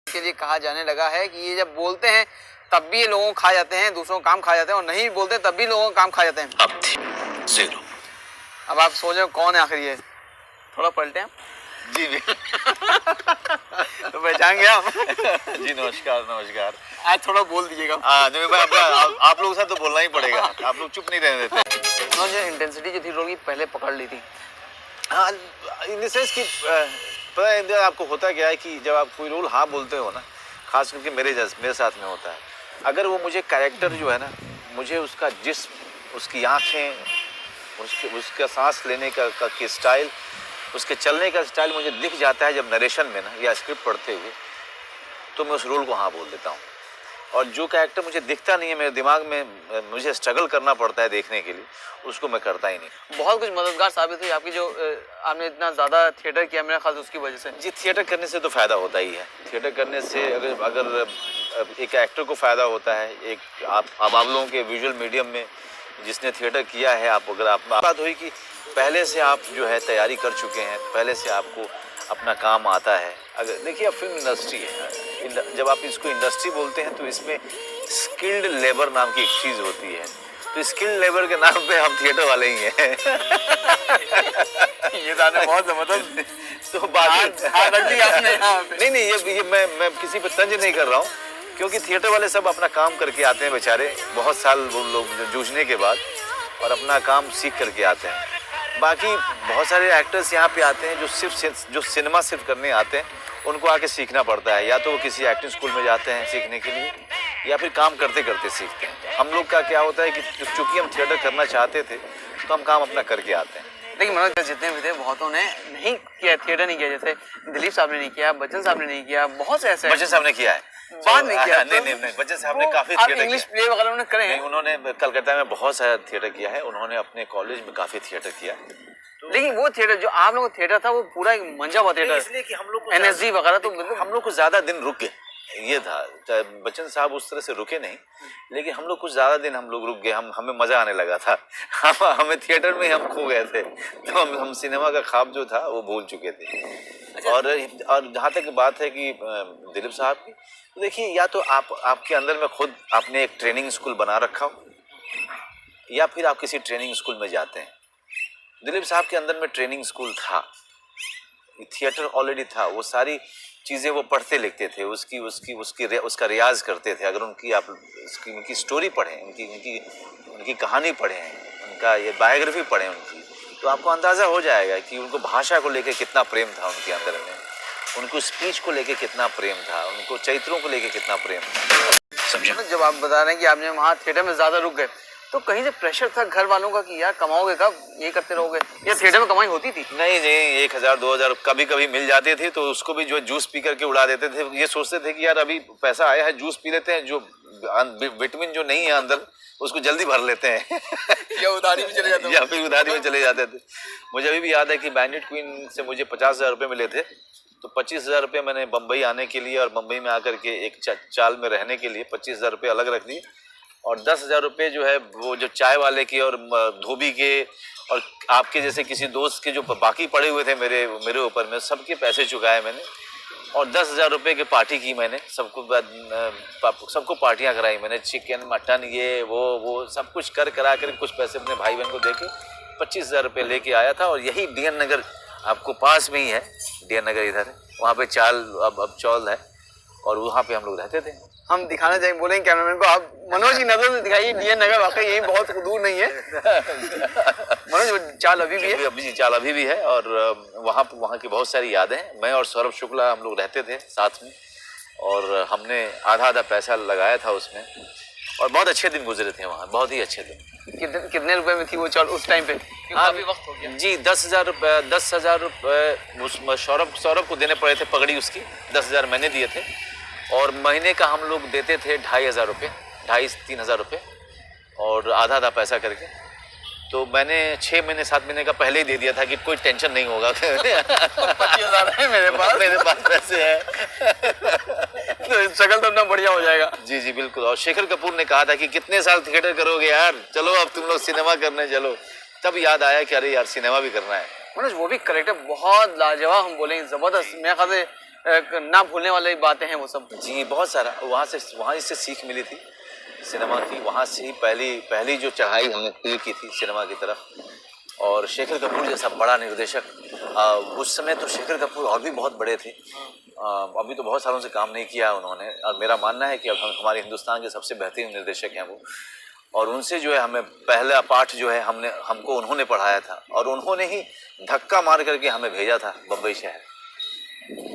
के लिए कहा जाने लगा है कि ये जब बोलते हैं तब भी ये लोगों को खा जाते हैं, दूसरों को काम खा जाते हैं, और नहीं बोलते तब भी लोगों को काम खा जाते हैं। अब जीरो। अब आप सोच रहे हो कौन है आखिर ये? थोड़ा पलटे आप जी भी। तो पहचान गया आप? जी नमस्कार नमस्कार। आज थोड़ा बोल दीजिएगा। हाँ जो भाई आप लोगों के साथ तो बोलना ही पड़ेगा, आप लोग चुप नहीं रहने देते। उन्होंने इंटेंसिटी जो थी रोल की पहले पकड़ ली थी। हाँ इन द सेंस कि पता है आपको होता क्या है कि जब आप कोई रोल हाँ बोलते हो ना, खास करके मेरे साथ में होता है, अगर वो मुझे कैरेक्टर जो है ना, मुझे उसका जिस्म, उसकी आँखें, उसका सांस लेने का स्टाइल, उसके चलने का स्टाइल मुझे दिख जाता है जब नरेशन में ना या स्क्रिप्ट पढ़ते हुए, तो मैं उस रोल को हाँ बोल देता हूँ। और जो कैरेक्टर मुझे दिखता नहीं है, मेरे दिमाग में मुझे स्ट्रगल करना पड़ता है देखने के लिए, उसको मैं करता ही नहीं। बहुत कुछ मददगार साबित हुई आपकी जो आपने इतना ज़्यादा थिएटर किया, मेरा ख्याल उसकी वजह से। जी थिएटर करने से तो फ़ायदा होता ही है। थिएटर करने से अगर एक एक्टर को फ़ायदा होता है, एक आप लोगों के विजुअल मीडियम में जिसने थिएटर किया है, अगर बात हुई कि पहले से आप जो है तैयारी कर चुके हैं, पहले से आपको अपना काम आता है। अगर देखिए अब फिल्म इंडस्ट्री है, जब आप इसको इंडस्ट्री बोलते हैं तो इसमें स्किल्ड लेबर नाम की एक चीज़ होती है, तो स्किल्ड लेबर के नाम पे हम थिएटर वाले ही हैं। ये गाना बहुत ज़बरदस्त। तो बात रख दी आपने यहाँ पे। नहीं ये मैं किसी पे तंज नहीं कर रहा हूँ, क्योंकि थिएटर वाले सब अपना काम करके आते हैं बेचारे, बहुत साल वो लोग जूझने के बाद, और अपना काम सीख करके आते हैं। बाकी बहुत सारे एक्टर्स यहाँ पे आते हैं जो सिनेमा सिर्फ करने आते हैं, उनको आके सीखना पड़ता है, या तो वो किसी एक्टिंग स्कूल में जाते हैं सीखने के लिए, या फिर काम करते करते सीखते हैं। हम लोग का क्या होता है कि चूंकि हम थिएटर करना चाहते थे तो हम काम अपना करके आते हैं। लेकिन मनोज जितने भी थे बहुतों ने नहीं किया, थिएटर नहीं किया, जैसे दिलीप साहब ने नहीं किया, बच्चन साहब ने नहीं किया, बहुत से ऐसे। बच्चन साहब ने किया है, बाद में किया। नहीं बच्चन साहब ने काफी थिएटर किया। इंग्लिश प्ले वगैरह उन्होंने करे हैं। उन्होंने कलकत्ता में बहुत सारा थिएटर किया है, उन्होंने अपने कॉलेज में काफी थिएटर किया। लेकिन वो थिएटर जो आप लोगों का थिएटर था वो पूरा एक मंजा हुआ थिएटर, इसलिए कि हम लोग एनएसजी वगैरह, तो मतलब हम लोग को ज्यादा दिन रुक गए, ये था। बच्चन साहब उस तरह से रुके नहीं, लेकिन हम लोग कुछ ज़्यादा दिन हम लोग रुक गए, हमें मज़ा आने लगा था। हमें थिएटर में हम खो गए थे, तो हम सिनेमा का ख्वाब जो था वो भूल चुके थे। अच्छा। और जहाँ तक बात है कि दिलीप साहब की, तो देखिए या तो आपके अंदर में खुद आपने एक ट्रेनिंग स्कूल बना रखा हो, या फिर आप किसी ट्रेनिंग स्कूल में जाते हैं। दिलीप साहब के अंदर में ट्रेनिंग स्कूल था, थिएटर ऑलरेडी था, वो सारी चीज़ें वो पढ़ते लिखते थे, उसका रियाज करते थे। अगर उनकी स्टोरी पढ़ें, उनकी कहानी पढ़ें, उनका ये बायोग्राफी पढ़ें उनकी, तो आपको अंदाज़ा हो जाएगा कि उनको भाषा को लेकर कितना प्रेम था उनके अंदर में, उनको स्पीच को लेकर कितना प्रेम था, उनको चरित्रों को लेकर कितना प्रेम था। समझा? जब आप बता रहे हैं कि आपने वहाँ थिएटर में ज़्यादा रुक गए, तो कहीं से प्रेशर था घर वालों का कि यार कमाओगे कब, ये करते रहोगे, या थिएटर में कमाई होती थी? नहीं 1000 2000 कभी कभी मिल जाते थे, तो उसको भी जो जूस पी करके उड़ा देते थे। ये सोचते थे कि यार अभी पैसा आया है, जूस पी लेते हैं, जो विटामिन जो नहीं है अंदर उसको जल्दी भर लेते हैं। या उधारी में चले जाते थे। या फिर उधारी में चले जाते थे। मुझे अभी भी याद है कि बैंडेड क्वीन से मुझे 50,000 रुपये मिले थे, तो 25,000 रुपये मैंने बम्बई आने के लिए और बम्बई में आकर के एक चाल में रहने के लिए 25,000 रुपये अलग रख दिए, और 10,000 रुपये जो है वो जो चाय वाले के और धोबी के और आपके जैसे किसी दोस्त के जो बाकी पड़े हुए थे मेरे ऊपर में, सबके पैसे चुकाए मैंने, और 10,000 रुपये की पार्टी की मैंने, सबको पार्टियां कराई मैंने, चिकन मटन ये वो सब कुछ करा कर कुछ पैसे अपने भाई बहन को दे के 25,000 रुपये लेके आया था। और यही DN नगर आपको पास में ही है, DN नगर इधर है, वहाँ पे चाल अब चौल है, और वहाँ पे हम लोग रहते थे। हम दिखाना चाहेंगे, बोलेंगे कैमरामैन को, आप मनोज की नजर से दिखाइए DN नगर वाकई यही बहुत दूर नहीं है। मनोज चाल अभी भी है? अभी चाल अभी भी है, और वहाँ की बहुत सारी यादें हैं। मैं और सौरभ शुक्ला हम लोग रहते थे साथ में, और हमने आधा पैसा लगाया था उसमें, और बहुत अच्छे दिन गुजरे थे वहाँ, बहुत ही अच्छे दिन। कितने रुपए में थी वो चाल उस टाइम पे? काफी वक्त हो गया। जी 10,000 रुपये सौरभ को देने पड़े थे, पगड़ी उसकी 10,000 मैंने दिए थे, और महीने का हम लोग देते थे 2,500 रुपये, 2,500-3,000 रुपये, और आधा पैसा करके। तो मैंने 6 महीने 7 महीने का पहले ही दे दिया था कि कोई टेंशन नहीं होगा। 25,000 है मेरे पास पैसे है, तो स्ट्रगल तो अपना बढ़िया हो जाएगा। जी बिल्कुल। और शेखर कपूर ने कहा था कि कितने साल थिएटर करोगे यार, चलो अब तुम लोग सिनेमा करने चलो। तब याद आया कि अरे यार सिनेमा भी करना है। मनोज वो भी करेक्टर बहुत लाजवाब, हम बोलेंगे जबरदस्त। मेरे ख्याल से ना भूलने वाली बातें हैं वो सब? जी बहुत सारा वहाँ इससे सीख मिली थी सिनेमा की। वहाँ से ही पहली जो चढ़ाई हमने तय की थी सिनेमा की तरफ। और शेखर कपूर जैसा बड़ा निर्देशक, उस समय तो शेखर कपूर और भी बहुत बड़े थे। अभी तो बहुत सालों से काम नहीं किया उन्होंने, और मेरा मानना है कि अब हमारे हिंदुस्तान के सबसे बेहतरीन निर्देशक हैं वो। और उनसे जो है हमें पहला पाठ जो है हमको उन्होंने पढ़ाया था, और उन्होंने ही धक्का मार करके हमें भेजा था बम्बई शहर।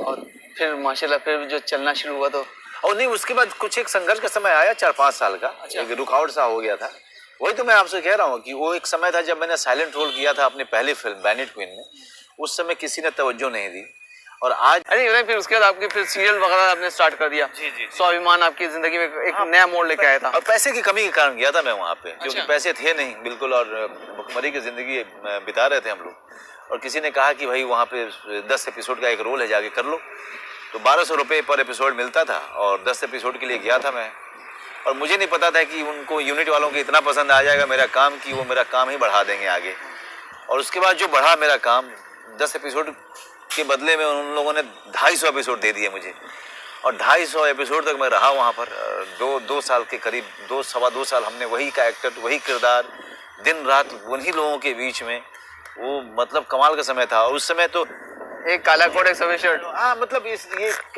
और फिर माशाल्लाह फिर जो चलना शुरू हुआ तो? और नहीं, उसके बाद कुछ एक संघर्ष का समय आया 4-5 साल का। अच्छा। एक रुकावट सा हो गया था। वही तो मैं आपसे कह रहा हूँ कि वो एक समय था जब मैंने साइलेंट रोल किया था अपनी पहली फिल्म बैनेट क्वीन में। उस समय किसी ने तवज्जो नहीं दी। और आज अरे फिर उसके बाद आपके फिर सीरियल वगैरह आपने स्टार्ट कर दिया। जी। स्वाभिमान आपकी जिंदगी में एक नया मोड़ लेके आया था। और पैसे की कमी के कारण गया था मैं वहाँ पे, क्योंकि अच्छा। पैसे थे नहीं बिल्कुल, और भुखमरी की जिंदगी बिता रहे थे हम लोग। और किसी ने कहा कि भाई वहाँ पे 10 एपिसोड का एक रोल है, जाके कर लो। तो 1200 रुपये पर एपिसोड मिलता था, और 10 एपिसोड के लिए गया था मैं। और मुझे नहीं पता था कि उनको यूनिट वालों को इतना पसंद आ जाएगा मेरा काम कि वो मेरा काम ही बढ़ा देंगे आगे। और उसके बाद जो बढ़ा मेरा काम, 10 एपिसोड के बदले में उन लोगों ने 250 एपिसोड दे दिए मुझे। और 250 एपिसोड तक मैं रहा वहाँ पर। दो साल के करीब, 2-2.25 साल हमने वही कैरेक्टर, वही किरदार, दिन रात उन्हीं लोगों के बीच में। वो मतलब कमाल का समय था। और उस समय तो एक काला कोट एक सफेद शर्ट। हाँ, मतलब ये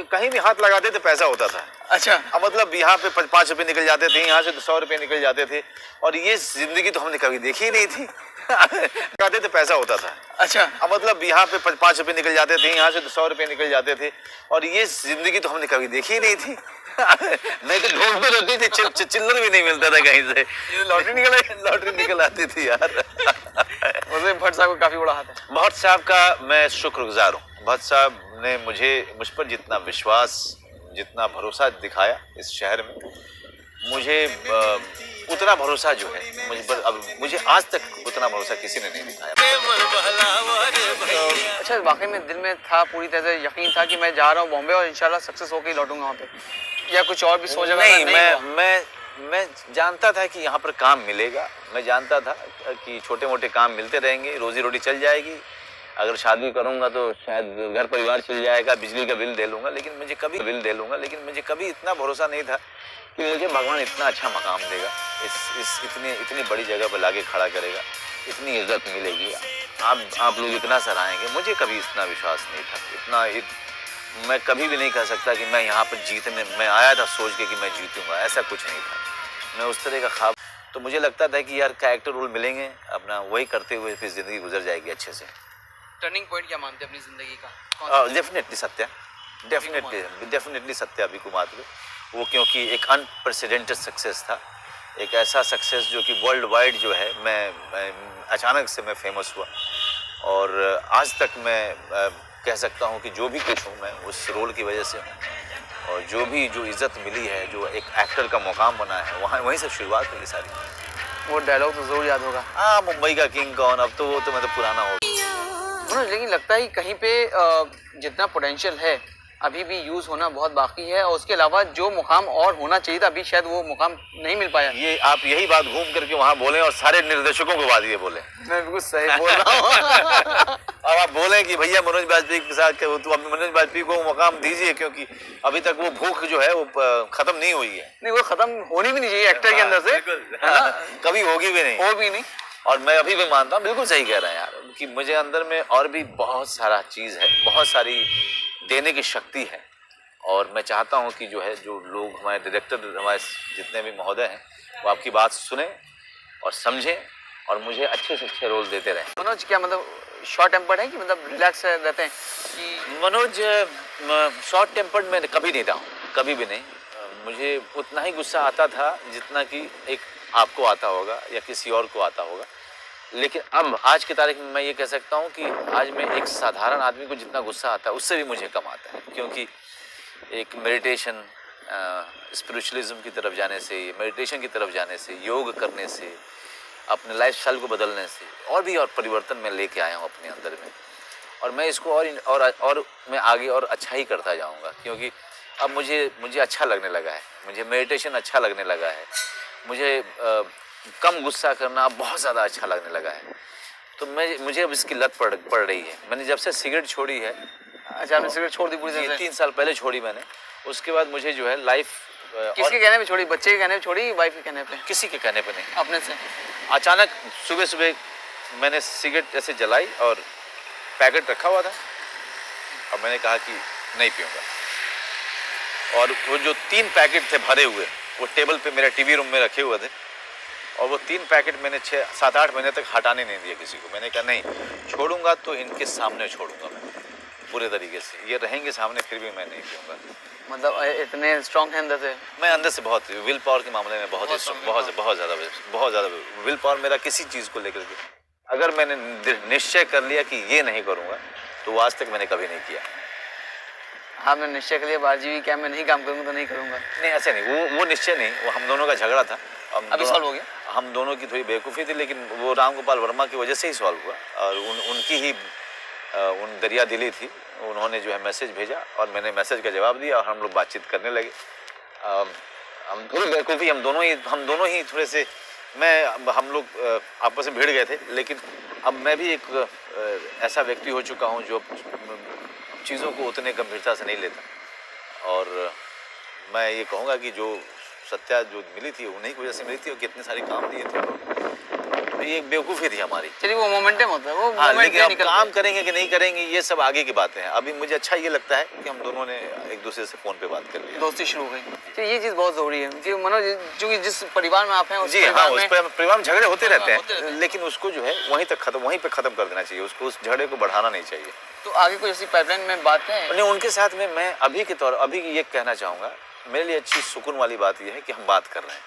कहीं भी हाथ लगाते थे पैसा होता था। अच्छा। अब मतलब यहाँ पे 5 रुपये निकल जाते थे, यहाँ से तो 100 रुपये निकल जाते थे। और ये जिंदगी तो हमने कभी देखी ही नहीं थी। लगाते थे पैसा होता था। अच्छा। अब मतलब यहाँ पे 5 रुपये निकल जाते थे, यहाँ से तो 100 रुपये निकल जाते थे। और ये जिंदगी तो हमने कभी देखी ही नहीं थी। नहीं तो ढूंढते रहती थी, चिल्लर भी नहीं मिलता था कहीं से। लॉटरी निकल आती थी यार। उसे भट्ट साहब का काफी बड़ा हाथ है। भट्ट साहब का मैं शुक्रगुजार हूँ। भट्ट साहब ने मुझ पर जितना विश्वास, जितना भरोसा दिखाया इस शहर में, मुझे उतना भरोसा जो है मुझ पर, अब मुझे आज तक उतना भरोसा किसी ने नहीं दिखाया। अच्छा, वाकई में दिल में था, पूरी तरह से यकीन था कि मैं जा रहा हूँ बॉम्बे और इंशाल्लाह सक्सेस होकर ही लौटूंगा वहाँ पे, या कुछ और भी सोचा? नहीं, मैं जानता था कि यहाँ पर काम मिलेगा। मैं जानता था कि छोटे मोटे काम मिलते रहेंगे, रोजी रोटी चल जाएगी। अगर शादी करूँगा तो शायद घर परिवार चल जाएगा, बिजली का बिल दे लूँगा। लेकिन मुझे कभी इतना भरोसा नहीं था कि मुझे भगवान इतना अच्छा मकाम देगा, इस इतनी बड़ी जगह पर लाके खड़ा करेगा, इतनी इज्जत मिलेगी, आप लोग इतना सराहेंगे। मुझे कभी इतना विश्वास नहीं था। मैं कभी भी नहीं कह सकता कि मैं यहाँ पर जीतने मैं आया था सोच के कि मैं जीतूंगा, ऐसा कुछ नहीं था। मैं उस तरह का ख्वाब, तो मुझे लगता था कि यार कैरेक्टर रोल मिलेंगे, अपना वही करते हुए फिर ज़िंदगी गुजर जाएगी अच्छे से। टर्निंग पॉइंट क्या मानते हैं अपनी जिंदगी का? डेफिनेटली सत्या, डेफिनेटली सत्या अभी कुमार। वो क्योंकि एक अनप्रेसिडेंटेड सक्सेस था, एक ऐसा सक्सेस जो कि वर्ल्ड वाइड जो है, मैं अचानक से मैं फेमस हुआ। और आज तक मैं कह सकता हूँ कि जो भी कुछ हूँ मैं उस रोल की वजह से हूँ। और जो इज़्ज़त मिली है, जो एक एक्टर का मुकाम बना है, वहीं से शुरुआत हुई सारी। वो डायलॉग तो जरूर याद होगा। हाँ, मुंबई का किंग कौन, अब तो वो तो मतलब पुराना हो गया। लेकिन लगता है कि कहीं पे जितना पोटेंशियल है अभी भी यूज होना बहुत बाकी है, और उसके अलावा जो मुकाम और होना चाहिए था, अभी शायद वो मुकाम नहीं मिल पाया। ये आप यही बात घूम करके वहाँ बोले और सारे निर्देशकों के बाद ये बोले। मैं बिल्कुल सही बोल रहा हूँ। अब आप बोले कि भैया मनोज बाजपेयी के साथ तो अब मनोज बाजपेयी को मुकाम दीजिए, क्योंकि अभी तक वो भूख जो है वो खत्म नहीं हुई है। नहीं, वो खत्म होनी भी नहीं चाहिए एक्टर के अंदर से, कभी होगी भी नहीं, हो भी नहीं। और मैं अभी भी मानता हूँ, बिल्कुल सही कह रहे हैं यार, कि मुझे अंदर में और भी बहुत सारा चीज़ है, बहुत सारी देने की शक्ति है। और मैं चाहता हूँ कि जो है, जो लोग हमारे डायरेक्टर, हमारे जितने भी महोदय हैं, वो आपकी बात सुने और समझें और मुझे अच्छे से अच्छे रोल देते रहें। मनोज क्या मतलब शॉर्ट टेम्पर्ड है कि मतलब रिलैक्स रहते हैं कि? मनोज शॉर्ट टेम्पर्ड में कभी नहीं था, कभी भी नहीं। मुझे उतना ही गुस्सा आता था जितना कि एक आपको आता होगा या किसी और को आता होगा। लेकिन अब आज की तारीख में मैं ये कह सकता हूँ कि आज मैं एक साधारण आदमी को जितना गुस्सा आता है उससे भी मुझे कम आता है, क्योंकि एक मेडिटेशन, स्पिरिचुअलिज्म की तरफ जाने से, मेडिटेशन की तरफ जाने से, योग करने से, अपने लाइफस्टाइल को बदलने से और परिवर्तन मैं लेके आया हूँ अपने अंदर में। और मैं इसको और मैं आगे और अच्छा ही करता जाऊँगा, क्योंकि अब मुझे अच्छा लगने लगा है, मुझे मेडिटेशन अच्छा लगने लगा है, मुझे कम गुस्सा करना अब बहुत ज़्यादा अच्छा लगने लगा है। तो मुझे अब इसकी लत पड़ रही है। मैंने जब से सिगरेट छोड़ी है, अच्छा, आपने सिगरेट छोड़ दी पूरी तरह ये से? 3 साल पहले छोड़ी मैंने। उसके बाद मुझे जो है लाइफ किसके कहने पे छोड़ी? बच्चे के कहने पे छोड़ी, वाइफ के कहने पे? किसी के कहने पे नहीं। अपने से? अचानक सुबह-सुबह मैंने सिगरेट ऐसे जलाई और पैकेट रखा हुआ था और मैंने कहा कि नहीं पीऊँगा। और वो जो 3 पैकेट थे भरे हुए, वो टेबल पे मेरे टीवी रूम में रखे हुए थे और वो 3 पैकेट मैंने 6-7-8 महीने तक हटाने नहीं दिया किसी को। मैंने कहा नहीं, छोड़ूंगा तो इनके सामने छोड़ूंगा मैं पूरे तरीके से। ये रहेंगे सामने फिर भी मैं नहीं पीऊँगा। मतलब इतने स्ट्रॉन्ग है अंदर से? मैं अंदर से बहुत विल पावर के मामले में बहुत ज़्यादा विल पावर मेरा किसी चीज़ को लेकर के, अगर मैंने निश्चय कर लिया कि ये नहीं करूँगा तो वो आज तक मैंने कभी नहीं किया। आपने निश्चय कर लिया बाजी क्या मैं नहीं काम करूँगा तो नहीं करूँगा? नहीं, ऐसे नहीं, वो निश्चय नहीं, वो हम दोनों का झगड़ा था। अभी सॉल्व हो गया? हम दोनों की थोड़ी बेवकूफ़ी थी, लेकिन वो राम गोपाल वर्मा की वजह से ही सॉल्व हुआ और उनकी ही उन दरिया दिली थी। उन्होंने जो है मैसेज भेजा और मैंने मैसेज का जवाब दिया और हम लोग बातचीत करने लगे। हम थोड़ी बेवकूफ़ी, हम दोनों ही थोड़े से हम लोग आपस में भिड़ गए थे। लेकिन अब मैं भी एक ऐसा व्यक्ति हो चुका हूँ जो चीज़ों को उतने गंभीरता से नहीं लेता और मैं ये कहूँगा कि जो सत्या जो मिली थी उन्हीं की वजह से मिली थी और कितने सारे काम दिए थे। ये एक बेवकूफ़ी थी हमारी। चलिए वो मोमेंटम होता है, वो हाँ, मोमेंट लेकिन अब निकल काम करेंगे कि नहीं करेंगे ये सब आगे की बातें हैं। अभी मुझे अच्छा ये लगता है कि हम दोनों ने एक दूसरे से फ़ोन पे बात कर ली, दोस्ती शुरू हो गई। तो ये चीज़ बहुत ज़रूरी है कि मनोज, क्योंकि जिस परिवार में आप हैं उस जी हाँ, परिवार उस में पर परिवार में झगड़े होते रहते होते रहते हैं, हैं। लेकिन उसको जो है वहीं पे ख़त्म कर देना चाहिए, उसको उस झगड़े को बढ़ाना नहीं चाहिए। तो आगे कोई ऐसी पाइपलाइन में बातें हैं? नहीं, उनके साथ में मैं अभी ये कहना चाहूँगा, मेरे लिए अच्छी सुकून वाली बात यह है कि हम बात कर रहे हैं।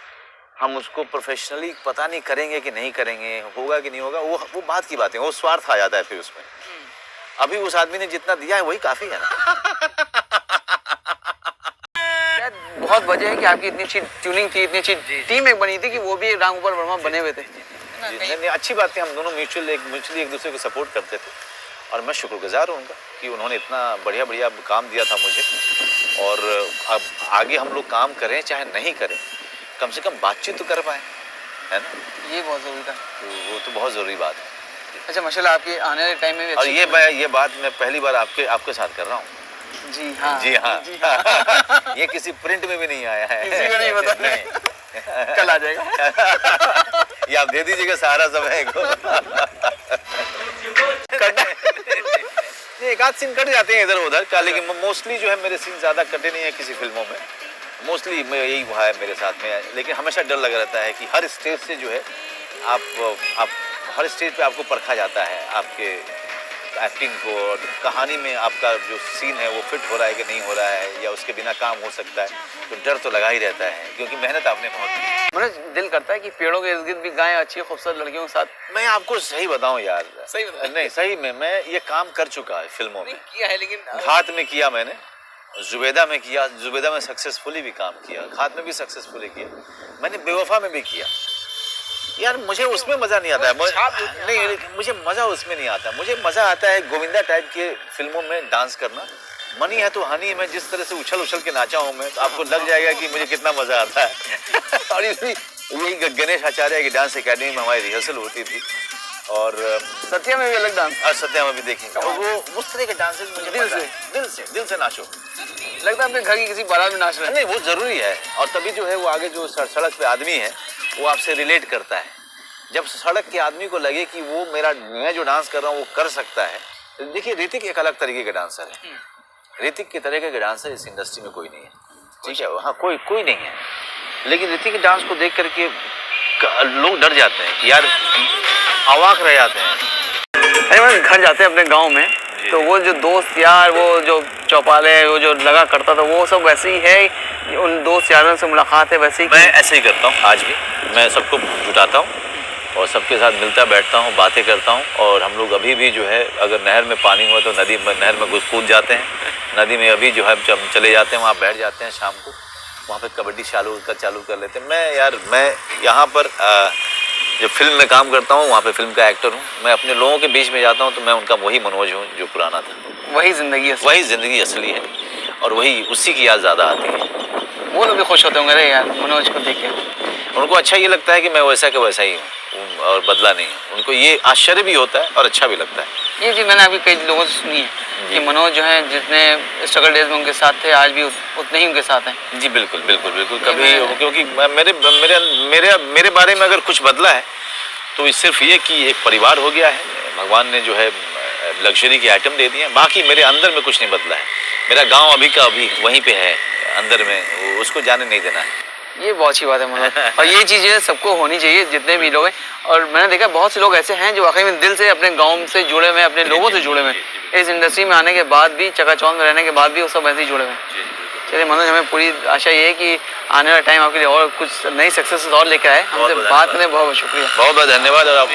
हम उसको प्रोफेशनली पता नहीं करेंगे कि नहीं करेंगे, होगा कि नहीं होगा, वो बात की बात है, वो स्वार्थ आ जाता है फिर उसमें। अभी उस आदमी ने जितना दिया है वही काफ़ी है ना। शायद बहुत वजह है कि आपकी इतनी अच्छी ट्यूनिंग थी, इतनी अच्छी टीम एक बनी थी कि वो भी राम गोपाल वर्मा बने हुए थे। नहीं, अच्छी बात है, हम दोनों म्यूचुअली एक दूसरे को सपोर्ट करते थे और मैं शुक्रगुजार हूँ उनका कि उन्होंने इतना बढ़िया काम दिया था मुझे। और अब आगे हम लोग काम करें चाहे नहीं करें, कम से कम बातचीत तो कर पाए, है ना? ये बहुत ज़रूरी था। वो तो बहुत ज़रूरी बात है। अच्छा, माशाल्लाह आपके आने वाले टाइम में भी और अच्छी ये बात मैं पहली बार आपके साथ कर रहा हूँ। जी हाँ, जी हाँ, जी हाँ। ये किसी प्रिंट में भी नहीं आया है, किसी को नहीं पता। नहीं। कल आ जाएगा। ये आप दे दीजिएगा सहारा समय को। एक आध सीन कट जाते हैं इधर उधर का, लेकिन मोस्टली जो है मेरे सीन ज़्यादा कटे नहीं है किसी फिल्मों में। मोस्टली यही हुआ है मेरे साथ में, लेकिन हमेशा डर लगा रहता है कि हर स्टेज से जो है आप हर स्टेज पे आपको परखा जाता है आपके एक्टिंग को, और कहानी में आपका जो सीन है वो फिट हो रहा है कि नहीं हो रहा है, या उसके बिना काम हो सकता है, तो डर तो लगा ही रहता है क्योंकि मेहनत आपने बहुत की। मनोज, दिल करता है कि पेड़ों के इर्द गिर्द भी गाएं अच्छी खूबसूरत लड़कियों के साथ। मैं आपको सही बताऊं यार, सही बताएं? नहीं सही में मैं ये काम कर चुका है फिल्मों में। किया है, लेकिन घात में किया मैंने, जुबेदा में किया, जुबेदा में सक्सेसफुली भी काम किया, घात में भी सक्सेसफुली किया, मैंने बेवफा में भी किया। यार मुझे उसमें मज़ा नहीं आता है, नहीं मुझे मज़ा उसमें नहीं आता, मुझे मज़ा आता है गोविंदा टाइप के फिल्मों में डांस करना। मनी है तो हनी में जिस तरह से उछल उछल के नाचा हूँ मैं, तो आपको लग जाएगा कि मुझे कितना मज़ा आता है। और इसलिए यही गणेश आचार्य की डांस एकेडमी में हमारी रिहर्सल होती थी और सत्या में भी अलग डांस, और सत्या में भी देखेंगे, और वो उस तरह के डांसेस मुझे दिल से नाचो। लगता है अपने घर की किसी बारात में नाच रहे हैं। नहीं, वो ज़रूरी है, और तभी जो है वो आगे जो सड़क पे आदमी है वो आपसे रिलेट करता है। जब सड़क के आदमी को लगे कि वो मैं जो डांस कर रहा हूँ वो कर सकता है। देखिए, ऋतिक एक अलग तरीके का डांसर है, ऋतिक के तरीके के डांसर इस इंडस्ट्री में कोई नहीं है, ठीक है, हाँ कोई नहीं है, लेकिन ऋतिक के डांस को देख करके लोग डर जाते हैं कि यार, अवाक रह जाते हैं। अरे मैं घर जाते हैं अपने गांव में, तो वो जो दोस्त यार, वो जो चौपाले, वो जो लगा करता था, वो सब वैसे ही है? उन दोस्त यारों से मुलाकात है वैसे ही? मैं ऐसे ही करता हूँ आज भी, मैं सबको जुटाता हूँ और सबके साथ मिलता बैठता हूँ, बातें करता हूँ। और हम लोग अभी भी जो है, अगर नहर में पानी हुआ तो नहर में घुस कूद जाते हैं, नदी में अभी जो है चले जाते हैं, वहाँ बैठ जाते हैं शाम को, वहाँ पे कबड्डी चालू कर लेते हैं। मैं यहाँ पर जो फिल्म में काम करता हूँ वहाँ पे फिल्म का एक्टर हूँ। मैं अपने लोगों के बीच में जाता हूँ तो मैं उनका वही मनोज हूँ जो पुराना था। वही ज़िंदगी असली है और वही उसी की याद ज़्यादा आती है। वो लोग भी खुश होते होंगे यार मनोज को देख के। उनको अच्छा ये लगता है कि मैं वैसा का वैसा ही हूँ। और बदला नहीं। उनको ये आश्चर्य भी होता है और अच्छा भी लगता है। ये चीज़ मैंने अभी कई लोगों से सुनी है कि मनोज जो है जितने स्ट्रगल डेज में उनके साथ थे आज भी उतने ही उनके साथ हैं। जी बिल्कुल बिल्कुल बिल्कुल। कभी क्योंकि मेरे मेरे मेरे मेरे बारे में अगर कुछ बदला है तो ये सिर्फ ये कि एक परिवार हो गया है, भगवान ने जो है लग्जरी के आइटम दे दिए हैं, बाकी मेरे अंदर में कुछ नहीं बदला है। मेरा गांव अभी का अभी वहीं पे है अंदर में, उसको जाने नहीं देना है। ये बहुत अच्छी बात है मनोज, और ये चीज़ें सबको होनी चाहिए जितने भी लोग हैं। और मैंने देखा बहुत से लोग ऐसे हैं जो वाकई में दिल से अपने गांव से जुड़े हुए हैं, अपने लोगों से जुड़े हुए हैं। इस इंडस्ट्री में आने के बाद भी, चकाचौंध में रहने के बाद भी वो सब ऐसे ही जुड़े हुए हैं। चलिए मनोज, हमें पूरी आशा ये है कि आने वाला टाइम आपके लिए और कुछ नई सक्सेस और लेकर आए। हमसे बात करने बहुत बहुत शुक्रिया। बहुत बहुत धन्यवाद। और आप